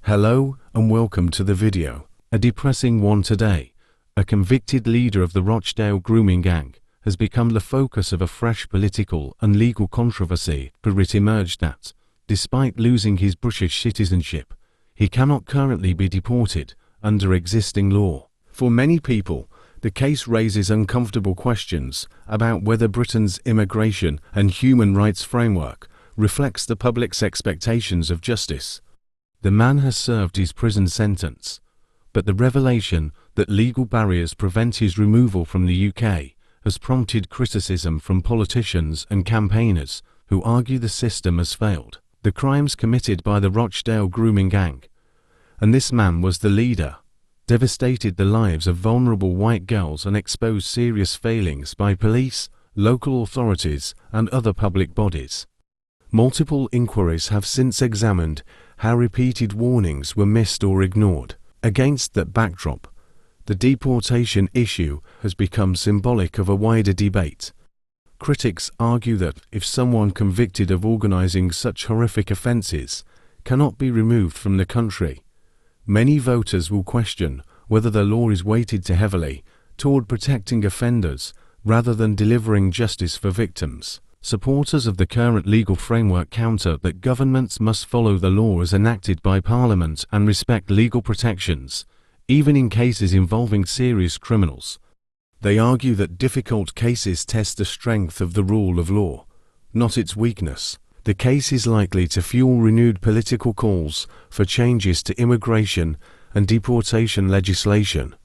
Hello and welcome to the video. A depressing one today. A convicted leader of the Rochdale grooming gang has become the focus of a fresh political and legal controversy, for it emerged that, despite losing his British citizenship, he cannot currently be deported under existing law. For many people, the case raises uncomfortable questions about whether Britain's immigration and human rights framework reflects the public's expectations of justice. The man has served his prison sentence, but the revelation that legal barriers prevent his removal from the UK has prompted criticism from politicians and campaigners who argue the system has failed. The crimes committed by the Rochdale grooming gang, and this man was the leader, devastated the lives of vulnerable white girls and exposed serious failings by police, local authorities, and other public bodies. Multiple inquiries have since examined how repeated warnings were missed or ignored. Against that backdrop, the deportation issue has become symbolic of a wider debate. Critics argue that if someone convicted of organising such horrific offences cannot be removed from the country, many voters will question whether the law is weighted too heavily toward protecting offenders rather than delivering justice for victims. Supporters of the current legal framework counter that governments must follow the law as enacted by Parliament and respect legal protections, even in cases involving serious criminals. They argue that difficult cases test the strength of the rule of law, not its weakness. The case is likely to fuel renewed political calls for changes to immigration and deportation legislation.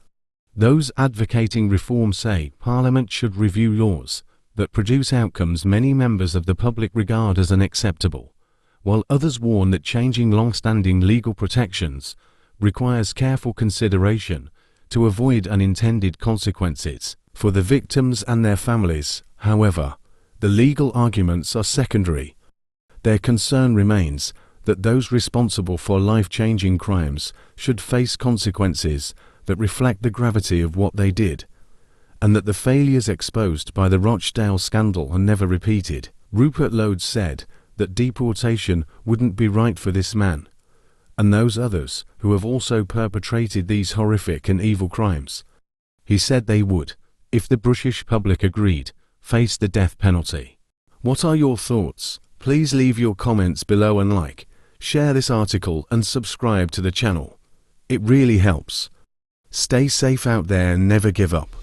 Those advocating reform say Parliament should review laws that produce outcomes many members of the public regard as unacceptable, while others warn that changing long-standing legal protections requires careful consideration to avoid unintended consequences. For the victims and their families, however, the legal arguments are secondary. Their concern remains that those responsible for life-changing crimes should face consequences that reflect the gravity of what they did, and that the failures exposed by the Rochdale scandal are never repeated. Rupert Lodes said that deportation wouldn't be right for this man, and those others who have also perpetrated these horrific and evil crimes. He said they would, if the British public agreed, face the death penalty. What are your thoughts? Please leave your comments below and share this article and subscribe to the channel. It really helps. Stay safe out there and never give up.